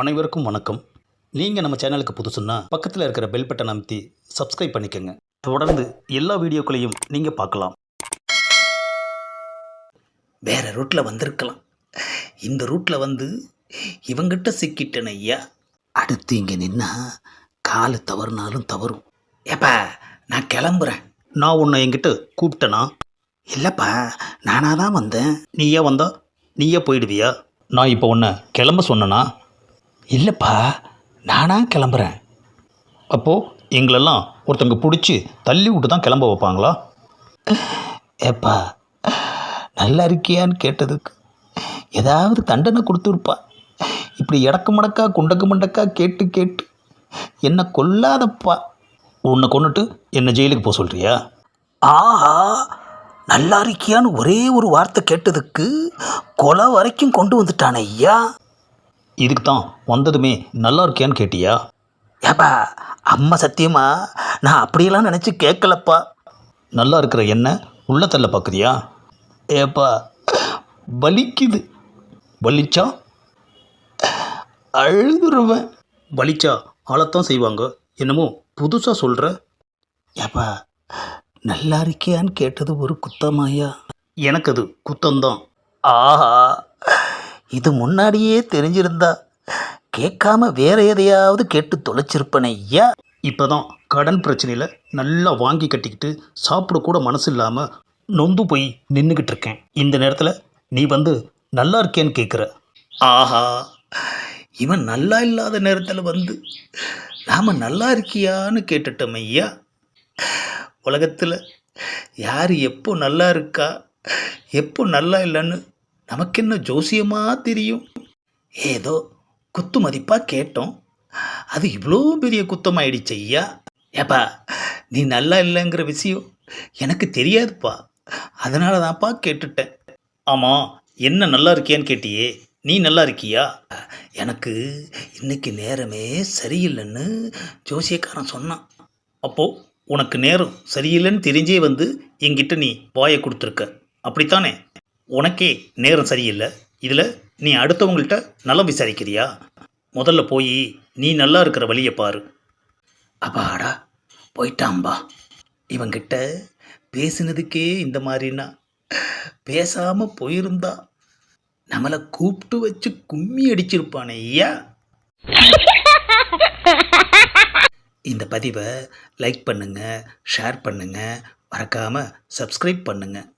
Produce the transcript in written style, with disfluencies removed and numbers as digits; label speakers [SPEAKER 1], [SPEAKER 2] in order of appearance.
[SPEAKER 1] அனைவருக்கும் வணக்கம். நீங்கள் நம்ம சேனலுக்கு புதுசுன்னா பக்கத்தில் இருக்கிற பெல் பட்டன் அமைத்தி சப்ஸ்கிரைப் பண்ணிக்கோங்க. தொடர்ந்து எல்லா வீடியோக்களையும் நீங்கள் பார்க்கலாம்.
[SPEAKER 2] வேறு ரூட்டில் வந்திருக்கலாம். இந்த ரூட்டில் வந்து இவங்கிட்ட சிக்கிட்டேன் ஐயா. அடுத்து இங்கே நின்னா காலு தவறுனாலும் தவறும். ஏப்பா நான் கிளம்புறேன்.
[SPEAKER 1] நான் உன்னை என்கிட்ட கூப்பிட்டேனா?
[SPEAKER 2] இல்லைப்பா, நானாக தான் வந்தேன்.
[SPEAKER 1] நீயே வந்தா நீயே போயிடுவியா? நான் இப்போ உன்னை கிளம்ப சொன்னேனா?
[SPEAKER 2] இல்லைப்பா, நானாக கிளம்புறேன்.
[SPEAKER 1] அப்போது எங்களெல்லாம் ஒருத்தங்க பிடிச்சி தள்ளி விட்டு தான் கிளம்ப வைப்பாங்களா?
[SPEAKER 2] ஏப்பா, நல்லா இருக்கியான்னு கேட்டதுக்கு ஏதாவது தண்டனை கொடுத்துருப்பா. இப்படி இடக்கு மடக்கா குண்டக்கு மண்டக்கா கேட்டு கேட்டு என்னை கொல்லாதப்பா.
[SPEAKER 1] உன்னை கொண்டுட்டு என்னை ஜெயிலுக்கு போக சொல்கிறியா?
[SPEAKER 2] ஆஹா, நல்லா இருக்கியான்னு ஒரே ஒரு வார்த்தை கேட்டதுக்கு கொலை வரைக்கும் கொண்டு வந்துட்டானே ஐயா.
[SPEAKER 1] இதுக்கு தான் வந்ததுமே நல்லா இருக்கியான்னு கேட்டியா?
[SPEAKER 2] ஏப்பா, அம்மா சத்தியமா நான் அப்படியெல்லாம் நினச்சி கேட்கலப்பா.
[SPEAKER 1] நல்லா இருக்கிற என்ன உள்ள தள்ள பார்க்குறியா?
[SPEAKER 2] ஏப்பா, வலிக்குது.
[SPEAKER 1] வலிச்சா
[SPEAKER 2] அழுதுருவேன்.
[SPEAKER 1] வலிச்சா ஆளத்தான் செய்வாங்க. என்னமோ புதுசாக சொல்கிற.
[SPEAKER 2] ஏப்பா, நல்லா இருக்கியான்னு கேட்டது ஒரு குத்தமாயா?
[SPEAKER 1] எனக்கு அது குத்தம்தான்.
[SPEAKER 2] ஆஹா, இது முன்னாடியே தெரிஞ்சிருந்தா கேட்காம வேற எதையாவது கேட்டு தொலைச்சிருப்பேன் ஐயா.
[SPEAKER 1] இப்போ தான் கடன் பிரச்சனையில் நல்லா வாங்கி கட்டிக்கிட்டு சாப்பிட கூட மனசு இல்லாமல் நொந்து போய் நின்றுக்கிட்டு இருக்கேன். இந்த நேரத்தில் நீ வந்து நல்லா இருக்கேன்னு கேட்குற.
[SPEAKER 2] ஆஹா, இவன் நல்லா இல்லாத நேரத்தில் வந்து நாம் நல்லா இருக்கியான்னு கேட்டுட்டோம் ஐயா. உலகத்தில் யார் எப்போ நல்லா இருக்கா எப்போ நல்லா இல்லைன்னு நமக்கு என்ன ஜோசியமாக தெரியும்? ஏதோ குத்து மதிப்பாக கேட்டோம், அது இவ்வளோ பெரிய குத்தமாயிடுச்சு ஐயா. ஏப்பா, நீ நல்லா இல்லைங்கிற விஷயம் எனக்கு தெரியாதுப்பா, அதனால தான்ப்பா கேட்டுட்டேன்.
[SPEAKER 1] ஆமாம், என்ன நல்லா இருக்கியான்னு கேட்டியே, நீ நல்லா இருக்கியா?
[SPEAKER 2] எனக்கு இன்னைக்கு நேரமே சரியில்லைன்னு ஜோசியக்காரன் சொன்னான்.
[SPEAKER 1] அப்போது உனக்கு நேரம் சரியில்லைன்னு தெரிஞ்சே வந்து என்கிட்ட நீ வாயை கொடுத்துருக்க, அப்படித்தானே? உனக்கே நேரம் சரியில்லை, இதில் நீ அடுத்தவங்கள்ட்ட நலம் விசாரிக்கிறியா? முதல்ல போய் நீ நல்லா இருக்கிற வழியை பாரு.
[SPEAKER 2] அப்பாடா, போயிட்டாம்பா. இவங்கிட்ட பேசினதுக்கே இந்த மாதிரின்னா பேசாமல் போயிருந்தா நம்மளை கூப்பிட்டு வச்சு கும்மி அடிச்சிருப்பானே ஐயா. இந்த பதிவை லைக் பண்ணுங்கள், ஷேர் பண்ணுங்கள், மறக்காமல் சப்ஸ்கிரைப் பண்ணுங்கள்.